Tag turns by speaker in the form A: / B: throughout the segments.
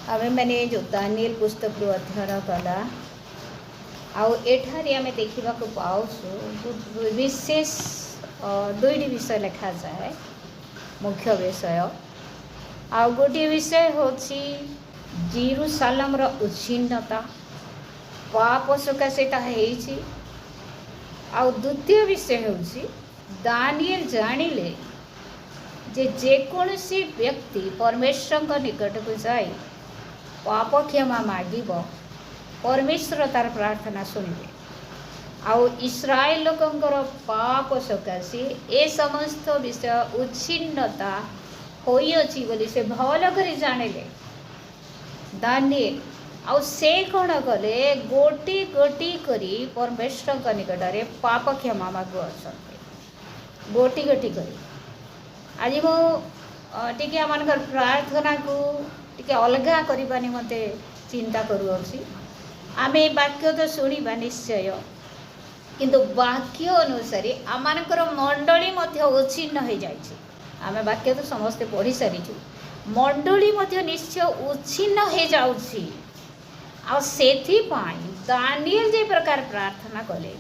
A: आमे मैंने जो दानिएल पुस्तक रू अध्ययन कला आउ एठारे आमे देखा पाऊँ विशेष दुईटी विषय लिखा जाए मुख्य विषय आ गोटे विषय हूँ जेरूसालेम उच्छिन्नता पाप सकाशेटा आ द्वितीय विषय हूँ दानिएल जानिले जेकोसी व्यक्ति परमेश्वर निकट को जाए पाप क्षमा मागिब परमेश्वर तार प्रार्थना शुणिबे आउ इस्राएल लोकंकर पाप सकाशे ए समस्त विषय उच्छिन्नता होइअछि बोली से भल कर जानिले दानिएल आउ से कौन कले गोटी गोटी करी परमेश्वर निकट पाप क्षमा मागुअछन्ते गोटी गोटी करी आज मुझे आम प्रार्थना को टिके अलगा करने निमंते चिंता करुँची आम वाक्य तो शुणा निश्चय किंतु वाक्य अनुसार आम मंडली उच्छिन्न हो जाए आम वाक्य तो समस्ते पढ़ी सारी मंडली निश्चय उच्छिन्न हो जाऊँगी दानिएल जे प्रकार प्रार्थना कले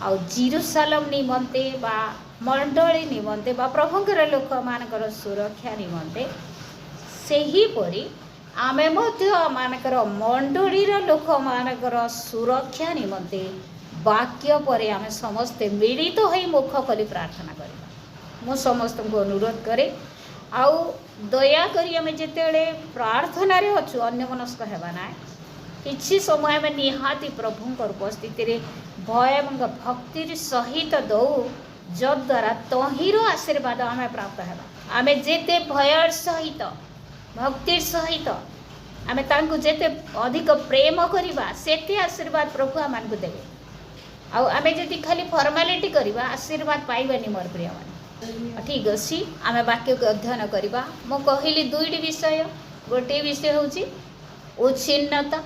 A: आ जेरूसालेम निमंते बा मंडली निमंते बा प्रभुंकर लोक मानकर सुरक्षा निमंते सेहीपरि आमे मध्य मानकर मंडलीर लोक मानकर सुरक्षा निमंते वाक्य परे आमे समस्ते मिलित होई मुख खोली प्रार्थना करिबा मु समस्त को अनुरोध करे आउ दया करी आमे जेतेले प्रार्थना रे अछु अन्यमनस्क हेबा ना किछि समय में निहाती प्रभुंकर उपस्थिति रे भय एवं भक्ति सहित दौ जद्वारा तहिर आशीर्वाद आम प्राप्त है आम जेते भय सहित भक्ति सहित आम जेते अधिक प्रेम करवा सेते आशीर्वाद प्रभु आम को देवे आम जी खाली फॉर्मालिटी करवा आशीर्वाद पाइबानी मोर प्रिय मान ठीक अच्छे आम वाक्य को अध्ययन करवा मु कहली दुईटी विषय गोटे विषय हूँ उच्छिन्नता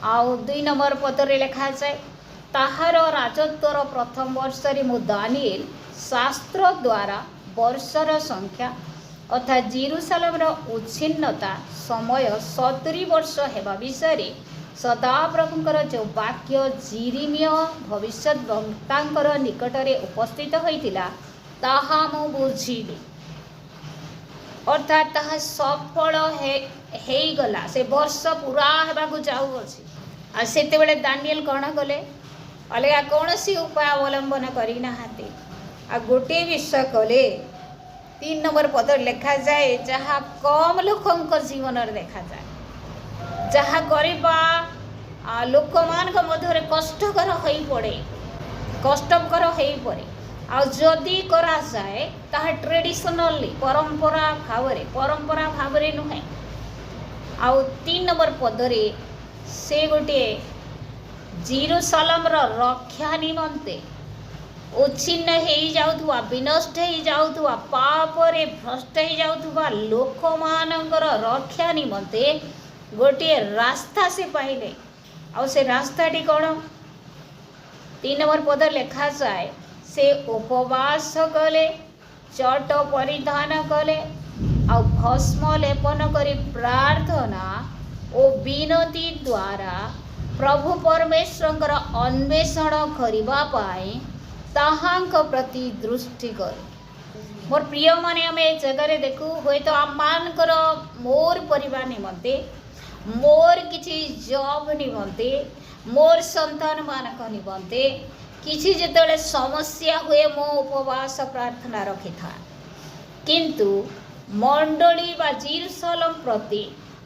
A: आउ 2 नंबर पदरे लिखा जाए ताहार राजत्वर प्रथम वर्ष मु दानिएल शास्त्र द्वारा वर्षर संख्या अर्थात जेरूसालेम उच्छिन्नता समय 70 वर्ष हेबा विषय सदा प्रभुंकर जो वाक्य जिरिमिया भविष्यद्वक्तांकर निकटरे उपस्थित होइतिला ताहा मु बुझिली अर्थात ताहा सफल हे गला से वर्ष पूरा हेबाकु जाउअछि आ सेते बेले दानिएल कौन कले अलग कौन सी उपाय अवलंबन करना आ गोटे विषय कले 3 नंबर पद लिखा जाए जहाँ कम लोक जीवन देखा जाए जहाँ करवा लोक मान मध्य कष्टकर हो पड़े कष्टकर हो पड़े आदि करा जाए ताहा ट्रेडिशनली परंपरा भाव नुहे आ 3 नंबर पदरे से गोटे जेरूसालेम रक्षा निमंते उच्छिन्न हो जाउथुवा विनष्ट हो जाउथुवा पापरे भ्रष्ट हो जाउथुवा लोक मानकर रक्षा निमंते गोटे रास्ता से पाइले आ से रास्ताटी कौन 3 नंबर पद लिखा जाए से उपवास कले चट परिधान कले आ भस्म लेपन करी प्रार्थना और विनती द्वारा प्रभु परमेश्वर अन्वेषण करबा पाए ताहांक प्रति दृष्टि कर मोर प्रिय माने आम ए जगह देखू हुए तो आम मानकर मोर परिवार निमंते मोर किछि जॉब निमंते मोर संतान मानक निमंते किछि जेतले समस्या हुए मो उपवास प्रार्थना रखि था किंतु मंडली बा जेरूसालेम प्रति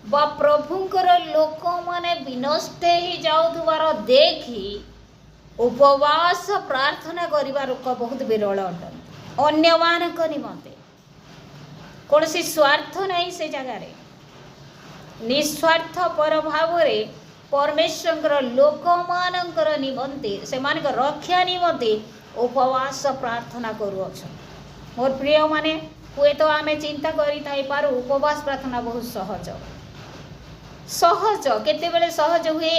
A: बा प्रभुंकर लोक माने विनष्ट हो जाउथुवार देखी उपवास प्रार्थना करिवार बहुत विरल अटन अन्य मानक निमंते कौन सी स्वार्थ नहीं से जगार निस्वार्थ पर भाव परमेश्वर लोक मानकर निमंते से मानक रक्षा निमंते उपवास प्रार्थना करुअछ मोर प्रिय माने हुए तो आमे चिंता करि पारू उपवास प्रार्थना बहुत सहज केतेबेले सहज हुए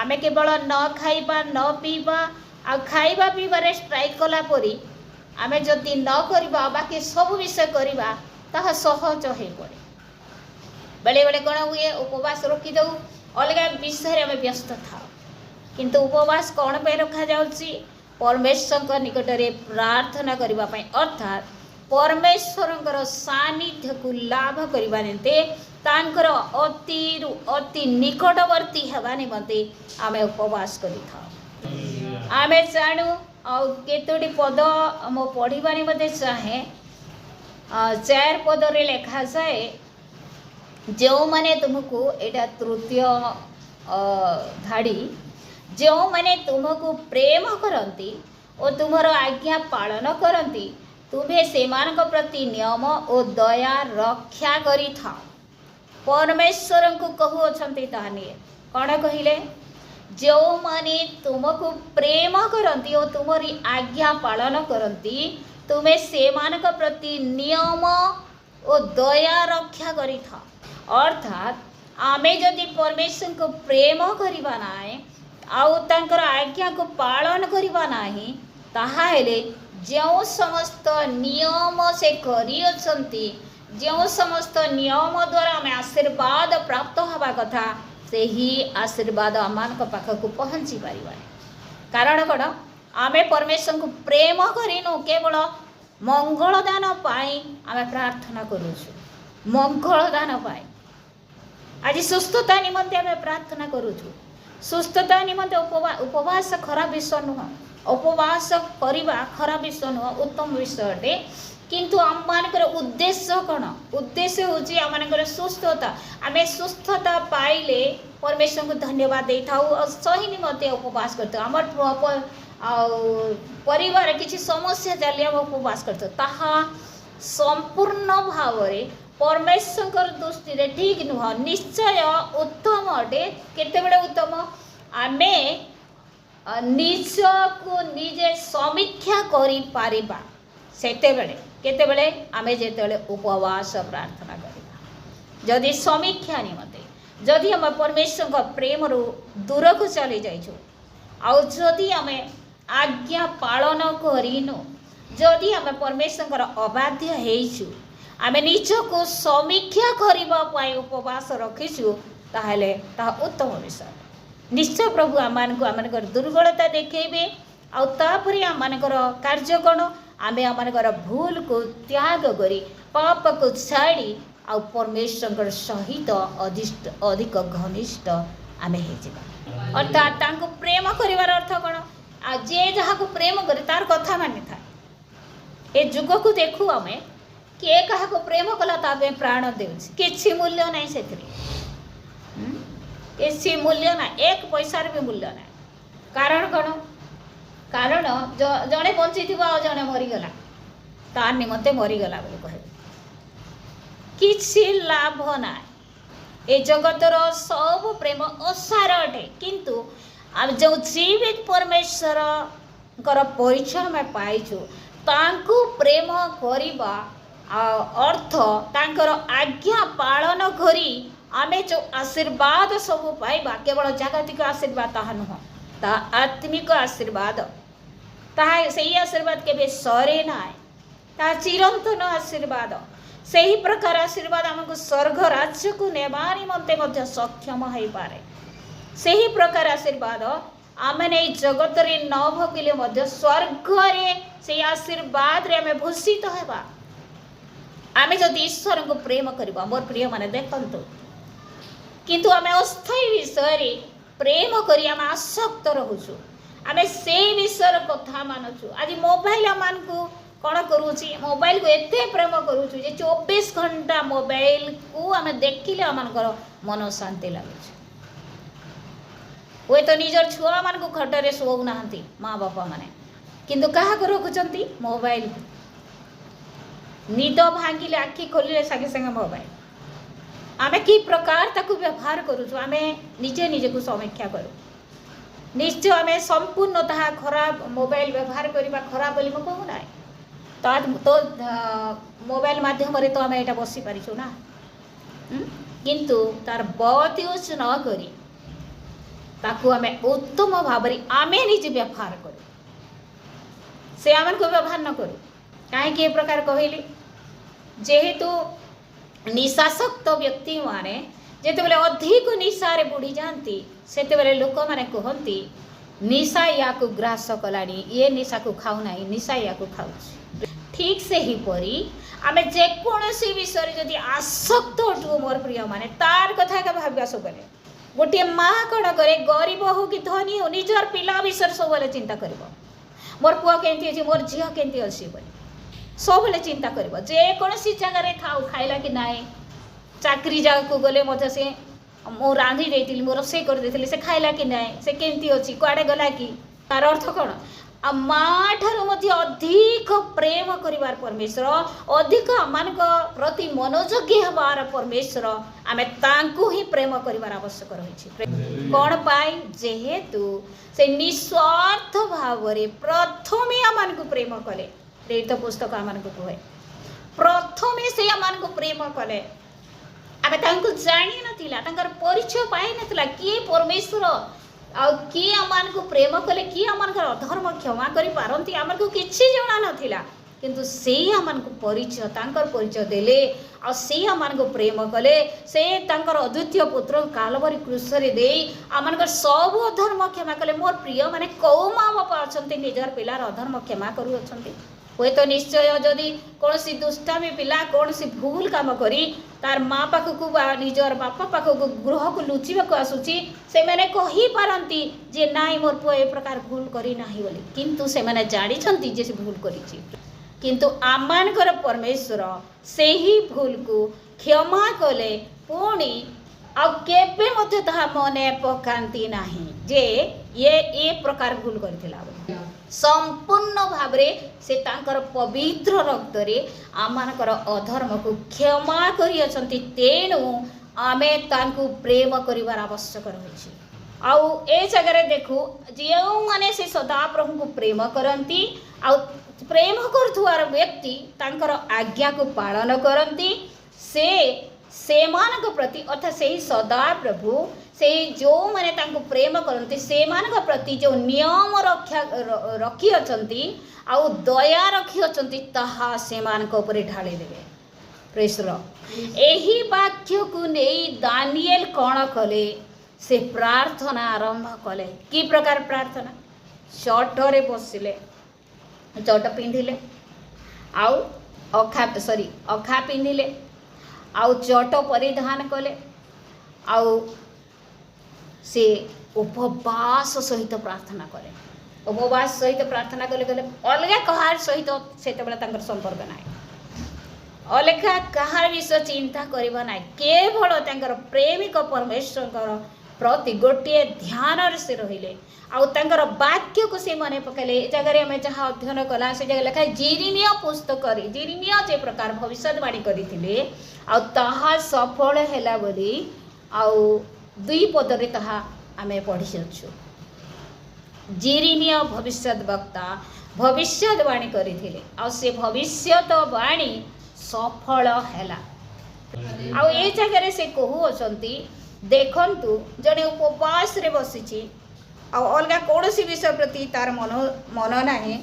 A: आमे केवल न खाइबा न पीबा आ खाइबा पीबारे स्ट्राइक कला परी आमे जदि न करबा बाकी सब विषय करबा ताहा सहज हो पड़े बेले बेले कौन हुए उपवास रखीदे अलग विषय आम व्यस्त था किंतु उपवास कौन पे रखा जाउची परमेश्वर निकट में प्रार्थना करने अर्थात परमेश्वर सानिध्य को लाभ करने निमंते तांकर अति निकटवर्ती हवा निमंते आम उपवास करि आमे जानू केतोटी पद मो पढ़ा निमंते चाहे 4 पद रे लिखा जाए जो माने तुमको एटा तृतीय धाड़ी जो माने तुमको प्रेम करती और तुमर आज्ञा पालन करती तुम्हें सेमानक प्रति नियम और दया रक्षा करी था परमेश्वर को कहूँगी ताने कौन कहले जो माने तुमको प्रेम करती और तुम्हारी आज्ञा पालन करती तुम्हें सेमानक प्रति नियम और दया रक्षा करी था अर्थात आमे जदि परमेश्वर को प्रेम करवा नाए आउ तांकर आज्ञा को पालन करवा नाही ताहाले जो समस्त नियम से करियछंती जो समस्त नियम द्वारा आमे आशीर्वाद प्राप्त हवा कथा से ही आशीर्वाद आमान पाखक पहुँची पारिबा कारण कौन आमे परमेश्वर को प्रेम करिनु केवल मंगल दान पाई आमे प्रार्थना करूछु मंगल दान पाई आज सुस्थता निमंते आमे प्रार्थना करूछु सुस्थता निमंते उपवास खराब विषय नुह उपवास करवा खराब विषय नुह उत्तम विषयटे किंतु आम मानकर उद्देश्य कौन उद्देश्य होची आम मानकर सुस्थता आमे सुस्थता पाइले परमेश्वर को धन्यवाद दे था सही निमंते उपवास करते आमर परिवार किसी समस्या चली आम उपवास करते ताहा संपूर्ण भाव परमेश्वर दृष्टि रे ठीक नुह निश्चय उत्तम अटे केतेबेले उत्तम आमे निज को निजे समीक्षा करि पारिबा सेतेबेले केतेबेले आमे जेतेबेले उपवास प्रार्थना करिबा जदि समीक्षा निमते जदि आम परमेश्वर प्रेम रु दूर को चली जाइछु आउ जदि आमे आज्ञा पालन करिनु जदि आम परमेश्वर अबाध्य हेइछु आमे निज को समीक्षा करने उपवास रखीचु ताहले ताहा उत्तम विषय निश्चय प्रभु आमर दुर्बलता देखेबे आउे आमर कार्य कौन आमे आमर भूल को त्याग करी पाप को छाड़ी आउ परमेश्वर सहित अधिक घनिष्ठ आमे हो अर्थात तांको प्रेम करिवार अर्थ कौन आ जे जहाँ को प्रेम करे तार कथा मानि था ए जुग को देखू आमे किए क्या प्रेम कला तापे प्राण देउछि किछि मूल्य नहीं से किछि मूल्य ना एक पैसार भी मूल्य ना कारण कौन कारण जड़े बंची थी जड़े मरीगला तार निमंते मरीगला बोली कहे किछि लाभ ना ए जगतर सब प्रेम असार अटे किंतु आम जो जीवित परमेश्वर परिचय में पाइछु तांको प्रेम करिबा अर्थ तांकर आज्ञा पालन करी आमे जो आशीर्वाद सब पाइबा केवल जागतिक आशीर्वाद ताहा नुह ता आत्मिक आशीर्वाद ताहा सही आशीर्वाद केबे सरे नाय ता चिरंतन आशीर्वाद सही प्रकार आशीर्वाद हमको स्वर्ग राज्य को नेबा निमंते मध्य सक्षम होई पारे सही प्रकार आशीर्वाद आमे नै जगत रे न भोगिले मध्य स्वर्ग रे सही आशीर्वाद रे आमे भूषित हेबा आमे जदि ईश्वर को प्रेम करबा मोर प्रिय माने देखंतु किंतु आमे अस्थायी विषय प्रेम करी आमे आसक्त रहूछु आमे से विषय कथा मानुछु आज मोबाइल मान को कौन करूची मोबाइल को एते प्रेम करूछु जे 24 घंटा मोबाइल को आमे देखिले आमनकर मन शांति लागुछि वे तो निजर छुआ मान को खटरे शोऊ नाहंती माँ बापा माने किंतु कहा को रखुचंती मोबाइल निद भांगिले आखि खोलिले सागे संगे मोबाइल आमे की प्रकार ताकू व्यवहार करूछु आमे निजे निजे को समीक्षा करू निश्चय आमे संपूर्णतः खराब मोबाइल व्यवहार करबा खराब बोली म कहू ना तो मोबाइल माध्यम रे तो आमे एटा बसी परिछु ना किंतु तार बहुत यूज न करी ताकू आमे उत्तम भाबरी आमे निजे व्यवहार करू से आमन को व्यवहार न करू काहे के प्रकार कहली जेहेतु निशाशक्त व्यक्ति माने जेतेबेले अधिक निशारे बुड़ी जाती सेतेबेले लोक माने कहती निशा या को ग्रास कलानी ये निशा को खाऊ ना निशा या को खाऊ। ठीक से ही परी आमे जेकोसी विषय जदि आसक्त हटू मोर प्रिय माने तार कथा का भाविया सबले गोटे माँ कौन करे गरीब हो कि धनी हो निजर पिला विषय सब चिंता कर मोर पुआ केमती अच्छी मोर झील केमती अच्छी बोली सब चिंता कर जेकोसी जगार थाऊ खाइला कि ना चाकरी जगह को गले मध्य से मु रांधि देती मो रोसे कर देती से खाइला कि ना से केमती अच्छी कुआडे गला कि तार अर्थ कौन आ माँ ठारू मध्य अधिक प्रेम करिवार परमेश्वर अधिक आमान प्रति मनोयोगी हबार परमेश्वर आमे तांकु ही प्रेम करिवार आवश्यक रही कौन पाई जेहेतु से निस्वार्थ भाव प्रथमे आमान को प्रेम कले प्रेरित पुस्तक आमान को कहे प्रथमे से आमान को प्रेम कले आमे तांकु जानी नथिला तांकर परिचय पाई नथिला किए परमेश्वर आ किए आमान को प्रेम कले किए आमान अधर्म क्षमा करि पारंती आमान को किछि जणा नथिला किंतु से आमान को परिचय तांकर परिचय देले आ से आमान को प्रेम कले से तांकर अद्वितीय पुत्र कालवरी क्रूस रे देई आमान सब अधर्म क्षमा कले मोर प्रिय माने कौ माँ बापा अछंती निजर पिलार अधर्म क्षमा करू अछंती हुए तो निश्चय जदि कौन सी दुष्टामी पिला कौन सी भूल काम करी तार माँ पाखक निजर बापा पाखक गृह को लुचिबा आसुची से मैंने कही पारंती जे नाई मोर पुआ ए प्रकार भूल करी नाही बोली किंतु से मैंने जानी छंती जे से भूल करी किंतु आमानकर परमेश्वर से ही भूल को क्षमा कले पुणी आ केबे मध्य ताहा मने पकांती नाही जे ये प्रकार भूल करथिला संपूर्ण भावरे से तांकर पवित्र रक्त रे आमानकर अधर्म को क्षमा करी अछंती तेणु आमे तांकु प्रेम करिवार आवश्यक रही आउ ए जगह देखू जो माने से सदा प्रभु को प्रेम करंती आउ प्रेम करथुआर व्यक्ति तांकर आज्ञा को पालन करंती से मानक प्रति अर्थात से सदा प्रभु से जो माने तांको प्रेम करंती से मानक प्रति जो नियम रक्षा रखी अछंती आउ दया रखी अछंती ताहा से मानक ऊपर ढाली देबे प्रेस एही वाक्य को नहीं दानिएल कौन कले से प्रार्थना आरंभ कले कि प्रकार प्रार्थना चटरे बसिले चट पिंधिले आउ अखा पिंधिले आउ चट परिधान कले आउ से उपवास सहित प्रार्थना कले उपवास सहित प्रार्थना कले कले अलग कहार सहित से संपर्क ना अलग कहार विषय चिंता करवा ना केवल तांकर प्रेमिक परमेश्वर प्रति गोटे ध्यान से रहिले आउ तांकर वाक्य को से मन पकड़े जगह आम जहाँ अध्ययन कला से जगह लिखा जिरिमिया पुस्तक जिरिमिया जे प्रकार भविष्यवाणी करथिले आउ ताहा सफल हैला बोली आउ दुई पदरे ताहा आमे पढ़ी अछु जिरिमिया भविष्यत वक्ता भविष्यवाणी करथिले आउ से भविष्यवाणी सफल हैला आउ ए जगह से कहू अछंती देखंतु जने उपवास रे बसिछि आ अलग कौन सी विषय प्रति तार मन नाही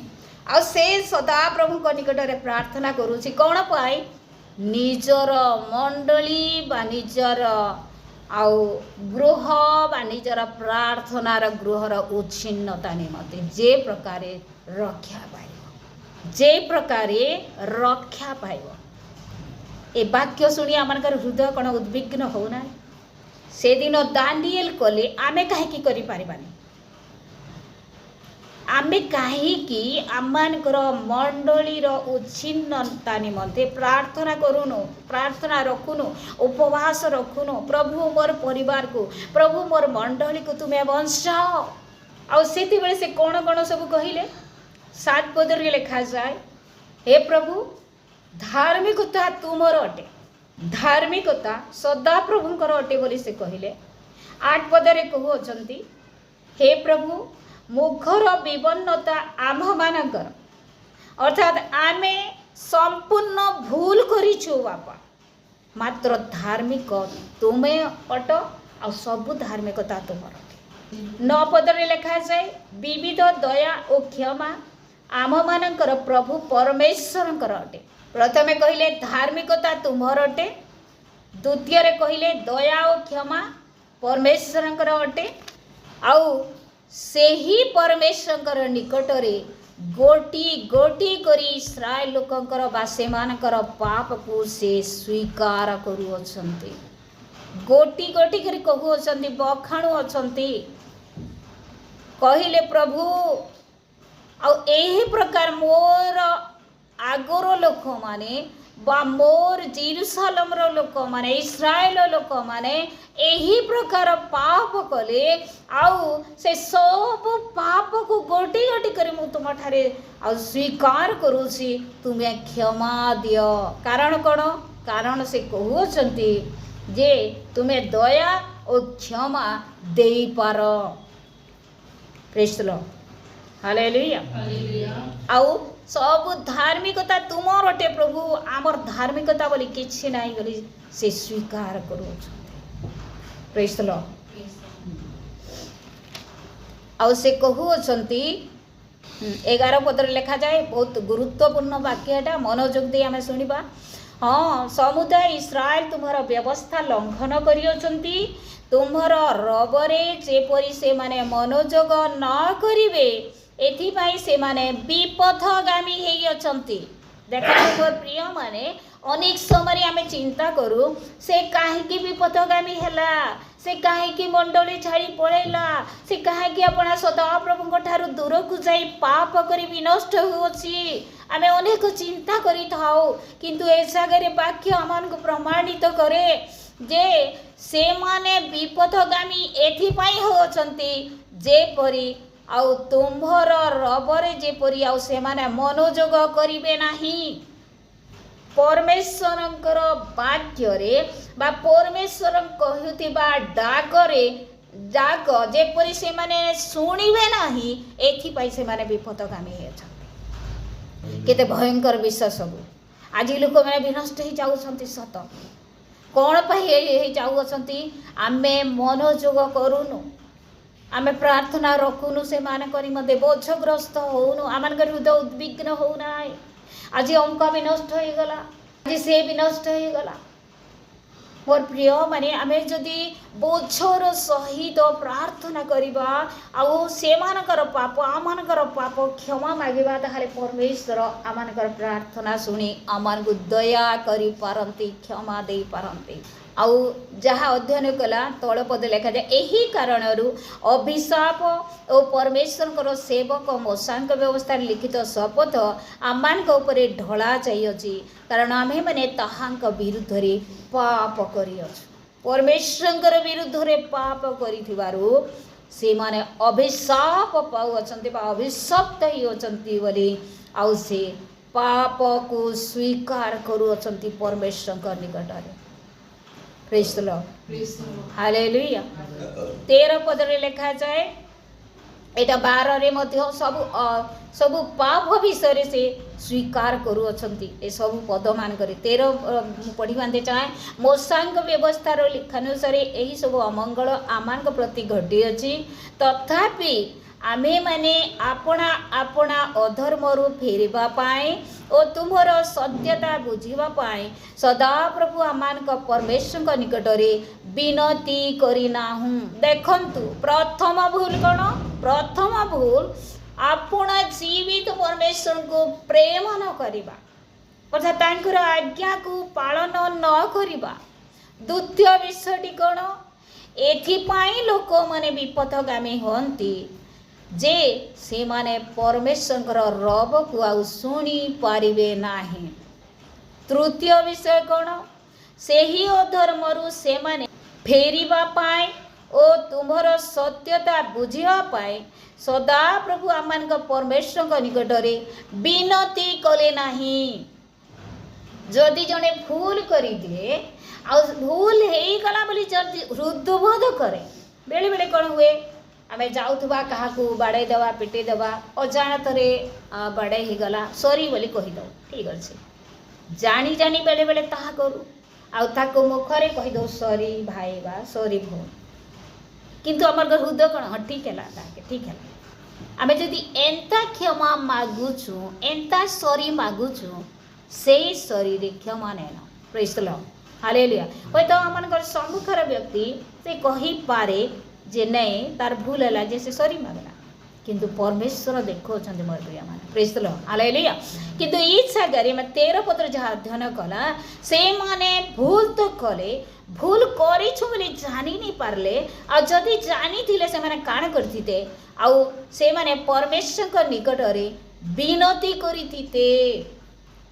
A: आ से सदा प्रभु को निकट रे प्रार्थना करूछि कौन पाई निजर मंडली बा निजर आउ गृह बा निजर प्रार्थनार गृहर उच्छिन्नता निमते जे प्रकारे रक्षा पाइब ए वाक्य शुणी आमनकर हृदय कौन उद्विग्न होना से दिन दानिएल कले आमे काहे करि पारिबानी आमे काहे आमनकर मंडलीर उच्छिन्नता निमते प्रार्थना करूनु प्रार्थना रखुनु उपवास रखुनु प्रभु मोर परिवार को प्रभु मोर मंडली को तुम्हें बंचाओ आ सेति बेले से कौन कौन सब कहिले 7 पद रे लिखा जाए हे प्रभु धार्मिकता तुमर अटे धार्मिकता सदा प्रभुंकर अटे बोली से कहले 8 पदरे कहू अछंती हे प्रभु मुखर विवन्नता आम मानकर अर्थात आमे संपूर्ण भूल करिछु बापा मात्र धार्मिक तुमे अट आ सब धार्मिकता तुमर अटे 9 पदरे लिखा जाए विविध दया और क्षमा आम मानकर प्रभु परमेश्वरंकर अटे प्रथमे कहले धार्मिकता तुमर अटे द्वितीय कहले दया और क्षमा परमेश्वर अटे आउ से ही परमेश्वर निकट रे गोटी गोटी करी इस्राएल लोकंकर बा सेमानकर पाप को से स्वीकार करूछंती गोटी गोटी करी कहूछंती बखाणु अछंती कहले प्रभु आ एही प्रकार मोर आगोर लोक माने बा मोर जेरुसालेम रो लोक माने इस्राएल लोक माने एही प्रकार पाप कले आउ से सब पाप को गोटी गोटी कर मु तुम ठारे आ स्वीकार करूसी तुम्हें क्षमा दियो कारण कौन कारण से कहउछंती जे तुम्हें दया और क्षमा देई पारो प्रेज द लॉर्ड हालेलुया आउ सब धार्मिकता तुमर अटे प्रभु आमर धार्मिकता बोली किछि नाही बोली से स्वीकार करू प्रेज द लॉर्ड आउ से कहउछंती 11 पदर लिखा जाए बहुत गुरुत्वपूर्ण वाक्य एटा मनोयोग दे आमे सुनिबा हाँ समुदाय इस्राएल तुम्हारा व्यवस्था लंघन करियोचंती तुम्हारा रबरे जेपरी से माने मनोयोग न करिवे एथिपाई से माने विपथगामी हेई अछंती देखो मोर प्रिय माने अनेक समय आमे चिंता करू से काहेकि विपथगामी हैला से काहेकि मंडली छाड़ी पळेला से काहेकि अपना सदा प्रभु ठारू दूर को जाई पाप करी विनष्ट होछि आमे अनेक चिंता करी थाओ किंतु ए सागरे वाक्य आमान को प्रमाणित करे जे से माने विपथगामी एथिपाई होछंती जेपरी आउ तुम्भर रबरे जेपरी आउ से माने मनोयोग करिवे नाही परमेश्वरंकर वाक्य रे बा परमेश्वर कहउतिबा डाकरे डाक जेपरी से माने सुनिवे नाही एथिपाई से माने विपथगामी हेछंती केते भयंकर विषय सब आज लोक माने विनष्ट ही जाउछंती सत कौन पाई जाऊँगी आमे मनोयोग करूनु आमे प्रार्थना रखुनु से मान करी मते बोझग्रस्त होउनु आमान हृदय उद्विग्न होउना आज अंक भी नष्ट हो गला आज से भी नष्ट हो गला मोर प्रिय माने आमे जदि बोझर सहित प्रार्थना करिबा आउ से मानकर पाप आमानकर पाप क्षमा मागिबा ताहाले परमेश्वर आमानकर प्रार्थना सुनी आमान को दया करी पारंती क्षमा दे पारंती आउ जहाँ अध्ययन कला तल पद लिखा जाए यही कारण अभिशाप और परमेश्वर सेवक मोसांक व्यवस्था लिखित शपथ आमान उपरे ढला चाहिए कारण आमे माने ताहांक विरुद्ध रे पाप करियछु परमेश्वर विरुद्ध रे पाप करिथिबारु से माने अभिशाप पाउछन्ति बा अभिशप्त ही होछन्ति बोली आउ से पाप को स्वीकार करूछन्ति परमेश्वर निकट रे प्रेज द लॉर्ड हालेलुया 13 पद रे लिखा जाए एटा 12 रे मध्य सब पाप विषय से स्वीकार करूछन्ति ए सब पद मान करे 13 पढ़ी बांधे चाहे मोसांग व्यवस्था रो लिखानुसार एही सब अमंगल आमान प्रति घटी अछि तथापि आमे माने आपणा आपणा अधर्मरु फेरिबा पाए और तुमर सत्यता बुझिबा पाए सदा प्रभु आमान परमेश्वर निकट रे विनती करिनाहु देखंतु प्रथम भूल कौन प्रथम भूल आपणा जीवित परमेश्वर को प्रेम न करिबा अर्थात तांकर आज्ञा को पालन न करिबा द्वितीय विषयटी कौन एथिपाई लोक माने विपथगामी होंती जे से माने परमेश्वर रब को आउ शुणी पारिबे नाही तृतीय विषय कौन से ही अधर्मरु से माने फेरिबा पाए ओ तुम्हार सत्यता बुझिबा पाए सदा प्रभु आमान परमेश्वर निकट रे विनती कले नाही जदि जने भूल करी दिए आ भूल हेई गला बोली जदि हृदयबोध करे बेले बेले कौन हुए आमे जाऊथबा कहा को बाड़े देवा पिटे देवा अजाणत रे बाड़े ही गला सॉरी बोली कहि दो ठीक अछि जानी जानी बेले बेले ताहा करू आ ताको मुखरे कहि दो सॉरी भाई बा सॉरी भो किंतु हमर हृदय कोन ह ठीक हैला ताके ठीक हैला आमे जदि एंता क्षमा मागुछु एंता सॉरी मागुछु सेही सॉरी रे क्षमा नेना प्रेज द लॉर्ड हालेलुया होय तो आमनकर सम्मुखर व्यक्ति से कही पारे जे नहीं तार भूल है जे से सॉरी मागला किंतु परमेश्वर देखो छंदे मोर प्रिय माने प्रेज द लॉर्ड हालेलुया किंतु ई जगह में 13 पत्र जहाँ अध्ययन कला से माने भूल तो कले भूल करी छु बोली जानी नहीं पारले आ जदी जानी थिले से माने काण करथिते आ से माने परमेश्वर को निकट रे विनती करिथिते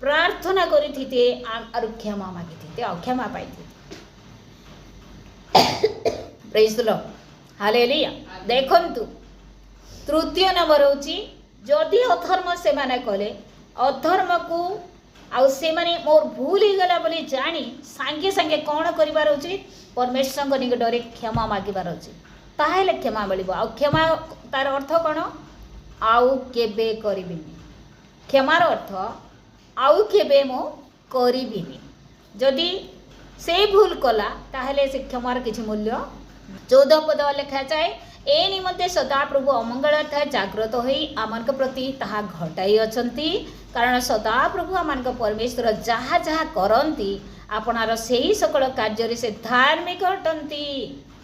A: प्रार्थना करिथिते आर क्षमा मागिथिते आ क्षमा पाइथिते प्रेज द लॉर्ड हालेलुया देखंतु तृतीय नंबर होची जदि अधर्म से माने कले अधर्म को आउ से माने मोर भूल ही गला बोली जानी सांगे सांगे कौन करिवार उचित परमेश्वर को निकट रे क्षमा मागिबार उचित ताहेले क्षमा मिलिबो आ क्षमा तार अर्थ कोन आउ केबे करिबिनी क्षमार अर्थ आउ केबे मो करिबिनी जदि से भूल कला ताहेले से क्षमार किछि मूल्य 14 पद लिखा जाए ए निमंते सदा प्रभु अमंगल था जागृत होई आमनक प्रति ताहा घटाई अछंती कारण सदा प्रभु आमनक परमेश्वर जहाँ जहाँ करंती आपनार सेही सकल कार्य से धार्मिक अटंती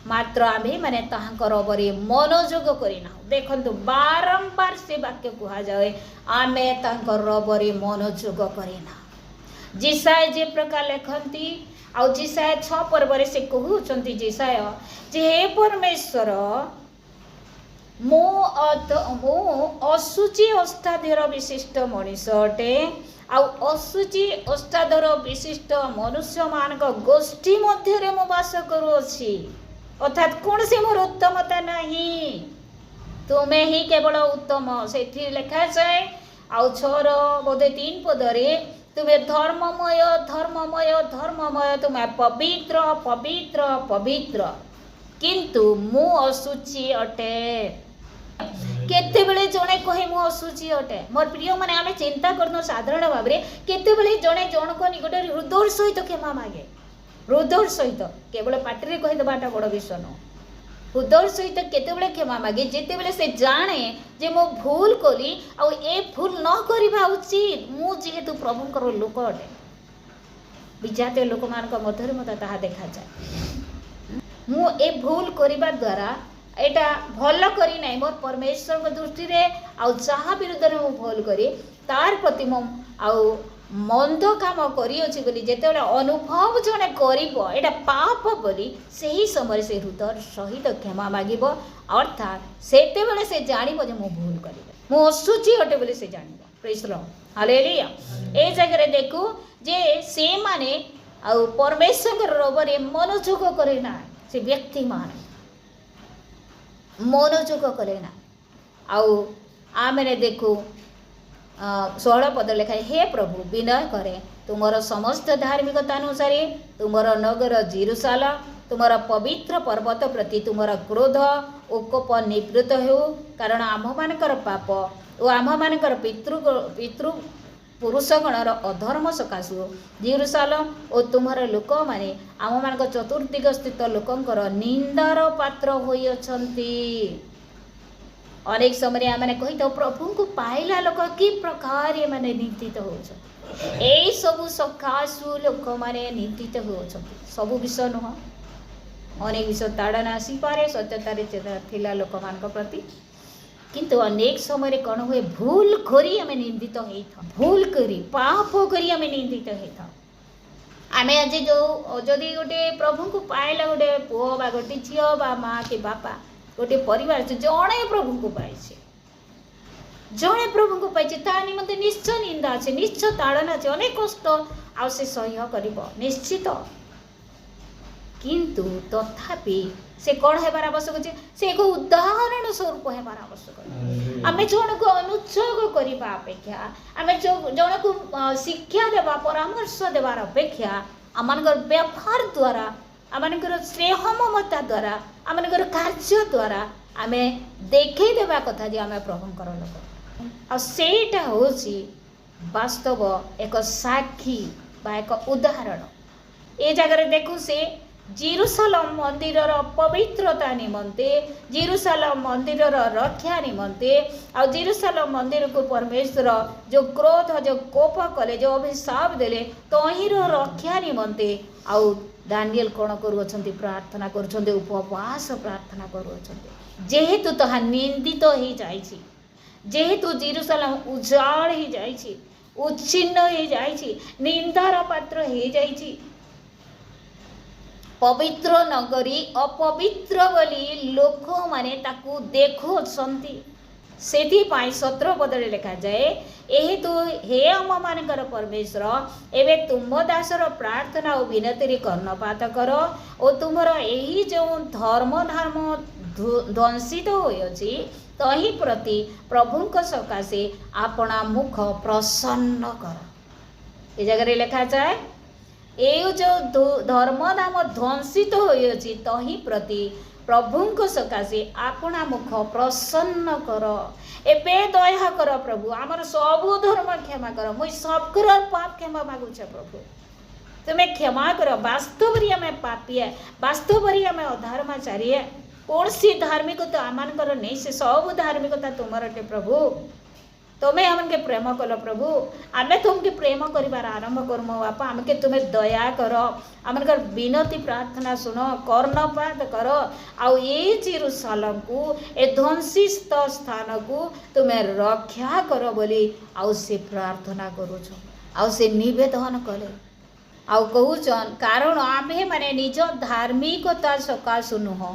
A: मात्र आम्भे माने ताहांकर बरे मनोयोग करिना देखंतु बारंबार से वाक्य कहा जाए आमे ताहांकर बरे मनोयोग करिना जिसाय जे प्रकार लेखंती आ जिसाय 6 पर्वरे से कहउचंती जिसाय जे हे परमेश्वर मो असुचि अष्टाधर विशिष्ट मनीष अटे आ असुचि अष्टाधर विशिष्ट मनुष्य मानक गोष्ठी मध्य मो बास करूअछि अर्थात कौन से मोर उत्तमता नहीं तुम्हें ही केवल उत्तम से लिखा जाए आ 6 बोधे 3 पदरे तुम्हें धर्ममय धर्ममय धर्ममय तुम्हें पवित्र पवित्र पवित्र किंतु मु असुचि अटे केते बेले जणे कहे मु असुचि अटे मोर प्रिय माने आमे चिंता करनो साधारण भाव रे केते बेले जणे जण को निकट हृदय सहित क्षमा मागे हृदय सहित केवल पाटरे कहि दबाटा बड़ विषय न हृदय सहित केते बेले क्षमा मागे जेते बेले से जाने जे मो भूल कली आ ए भूल न करिबा उचित मु जेहेतु प्रभुकर लोक अटे विजातीय लोक मानक मध्यरे मते ताहा देखा जाय मु ए भूल करिबा द्वारा एटा भल करी नहीं मोर परमेश्वर दृष्टि रे आउ जहाँ विरुद्ध में मु भूल करी तार प्रति मो आउ मंद काम करी अछि बोली जेतेबेले अनुभव जने करिवो एटा पाप बोली सही समय से हृदय सहित क्षमा मागिबो अर्थात सेतेबेले से जानिबो जे मु भूल करिबे मु असुचि अटे बोली से जानिबो प्रेज द लॉर्ड हालेलुया ए जगह देखू जे से माने आउ परमेश्वर रबरे मनोयोग करे ना से व्यक्ति मान मनोयोग कले ना आउ आमे देखू 16 पद लिखा हे प्रभु विनय करे तुमर समस्त धार्मिकता अनुसार तुमर नगर जेरूसालेम तुमर पवित्र पर्वत प्रति तुमर क्रोध ओ कोप निवृत्त हो कारण आम मानकर पाप और आम मानकर पितृ पुरुषगणर अधर्म सकाशु जेरूसालेम और तुमर लोक माने आम मानक चतुर्दिग स्थित लोकंकर निंदार पात्र होई अछंती अनेक समय आमने कही तो प्रभु को पाइला लोक कि प्रकार ये माने निंदित होछन एई सबु सकाशु लोक माने निंदित होछन सबु विषय नुह अनेक विषय ताड़ना आसी पारे सत्यतारे थिला लोक मानक प्रति किंतु अनेक समय कौन हुए भूल करी आम निंदित होता भूल करी पाप करी आम निंदित होता आम आज जो जदि गोटे प्रभु को पाइला गोटे पुओ बा गोटे झील बा माँ कि बापा गोटे परिवार जड़े प्रभु को पाई जड़े प्रभु को पाई निमंते निश्चय निंदा अच्छे निश्चय ताड़ना अच्छे अनेक कष्ट आ से सह्य कर निश्चित किंतु तथापि से कौन हेबार आवश्यक अच्छे से एक उदाहरण स्वरूप हेबार आवश्यक आम जन को अनुच्छेद करने अपेक्षा आम जन को शिक्षा देवा परामर्श देवार अपेक्षा आम व्यवहार द्वारा आमर स्नेह ममता द्वारा आमर कार्य द्वारा आम देखई देवा कथा जे आम प्रभुंकर लोक आटा हूँ वास्तव एक साक्षी बा एक उदाहरण ए जगह देखू से जेरुसलम मंदिर पवित्रता निमंते जेरुसलम मंदिर रक्षा निमंते आ जेरुसलम मंदिर को परमेश्वर जो क्रोध जो कोप कले जो अभिशाप देले तहिर रक्षा निमंते आउ दानिएल कौन करुछंती प्रार्थना करुछंती उपवास प्रार्थना करुछंती जेहेतु तहा निंदित हो जाइछि जेहेतु जेरुसलम उजाड़ हो जाइछि उच्छिन्न हो जाइछि निंदार पात्र हो जाइछि पवित्र नगरी अपवित्र बोली लोक माने ताकू देखुछंती सेथिपाई 17 पदरे लिखा जाए एहेतु हे आम मानकर परमेश्वर एबे तुम दासर प्रार्थना और विनती कर्णपात कर और तुमर एही जो धर्म ध्वंसित होइछि तही प्रति प्रभुंक सकाशे आपना मुख प्रसन्न कर। ए जगह लिखा जाए ए जो धर्म नाम ध्वंसित होइछि तही प्रति प्रभुंक सकाशे आपना मुख प्रसन्न कर एबे दया कर प्रभु आमर सबु धर्म क्षमा कर मुई सबकर पाप क्षमा मागुछ प्रभु तुम्हें क्षमा कर वास्तव रे हमें पापी है वास्तव रे हमें अधर्माचारी है कौन सी धार्मिकता आमनकर नहीं से सब धार्मिकता तुमर टे प्रभु तुम्हें हमके प्रेम कल प्रभु आमे तुमके प्रेम करिबार आरंभ करमो बापा हमके तुम्हें दया कर आमनकर विनती प्रार्थना सुन कर्णपात कर आउ ये जेरुसलम को ए ध्वंसित स्थान को तुम्हें रक्षा कर बोली आउ से प्रार्थना करूछ आउ से निवेदन कले आउ कहूचन कारण आमे माने निज धार्मिकता सकाशु नुह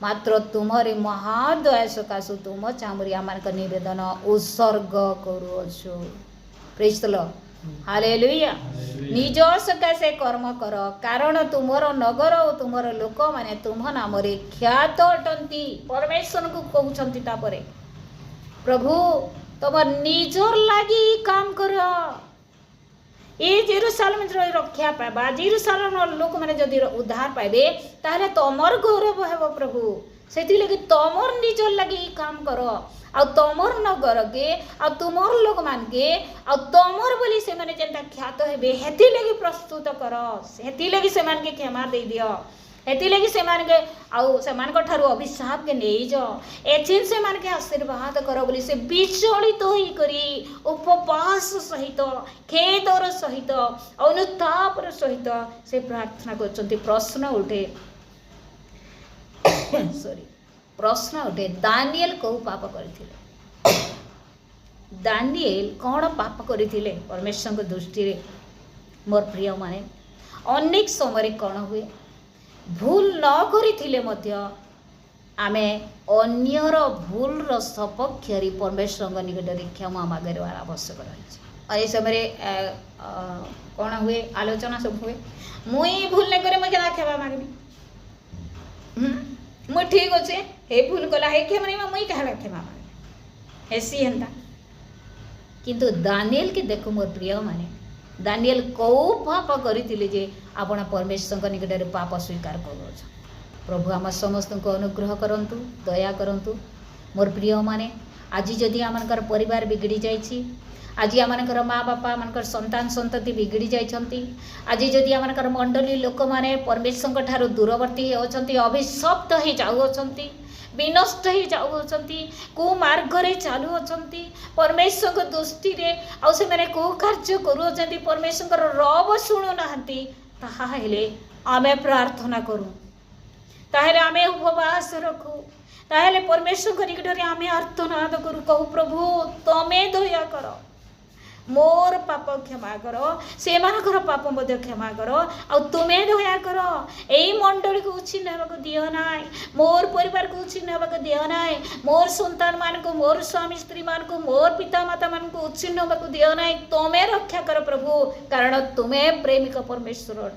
A: मात्र तुम्हारे महादया सकाशु तुम चामुरी आमान निवेदन उत्सर्ग करुछु प्रेज द लॉर्ड हालेलुया निज सकाशे कर्म कर कारण तुमर नगर और तुमर लोक माने तुम नाम ख्यात अटंती परमेश्वर को कहउछंती तापरे प्रभु तुम निजर लागी काम कर ये जेरुसलम रक्षा पाइबा जेरुसलम लोक मैंने जदि उद्धार पाइबे ताहले तमर गौरव हेबो प्रभु सेति लगी तमर निजर लगी काम कर आ तमर नगर के आ तुमर लोक मान के आ तमर बोली से माने जेंता ख्यात हेबे हेति लगी प्रस्तुत कर हेति लगी से मान के क्षमा दे दियो हेति लगी से मान के आउ से मान को ठारू अभिशाप के नै जो एचिन से मान के आशीर्वाद कर बोली से विचलित होई करी उपवास सहित खेदर सहित अनुतापर सहित से प्रार्थना करचंती प्रश्न उठे सॉरी प्रश्न उठे दानिएल को पाप करथिले दानिएल कौन पाप करथिले परमेश्वर के दृष्टि रे मोर प्रिय माने अनेक समय कौन हुए भूल न करिथिले मध्य आमे अन्यर भूल सपक्ष परमेश्वर निकट क्षमा मागर आवश्यक रही और ये समय कौन हुए आलोचना सब हुए मुई भूल नहीं करे मुझे क्षमा मागनी मुई ठीक अच्छे हे भूल कला हे क्षमा नहीं मुई कहा क्षमा मागनी ऐसी हेन्ता किंतु दानिएल के देखो मोर प्रिय माने दानिएल कौ पाप करथिले जे आपण परमेश्वर निकट रे पाप स्वीकार करोछ प्रभु आम समस्त को अनुग्रह करंतु दया करंतु मोर प्रिय माने आज जदि आमनकर परिवार बिगड़ी जाइछि आज आमनकर माँ बापा आमनकर संतान संतति बिगड़ी जाइछंती आज जदि आमनकर मंडली लोक माने परमेश्वर ठारू दूरवर्ती होछंती अभिशप्त हो जाउछंती विनष्ट हो जाउछंती को मार्ग रे चालू अछंती परमेश्वर को दृष्टि रे आ से माने को कार्य करूछंती परमेश्वर रब सुनु नाहंती ताहा हेले आमे प्रार्थना करू ताहेले आमे उपवास रखू ताहेले परमेश्वर निकट रे आमे आर्तनाद करू कहू प्रभु तमे दया कर मोर पाप क्षमा कर से मानकर पाप मध्य क्षमा कर आ तुमे दया कर एई मंडली को उच्छिन्न हेबाक दियो नाय मोर परिवार को उच्छिन्न हेबाक दियो नाय मोर संतान मान को मोर स्वामी स्त्री मान को मोर पिता माता मान को उच्छिन्न हेबाक दियो नाय तमे रक्षा कर प्रभु कारण तुमे प्रेमिक परमेश्वर अट।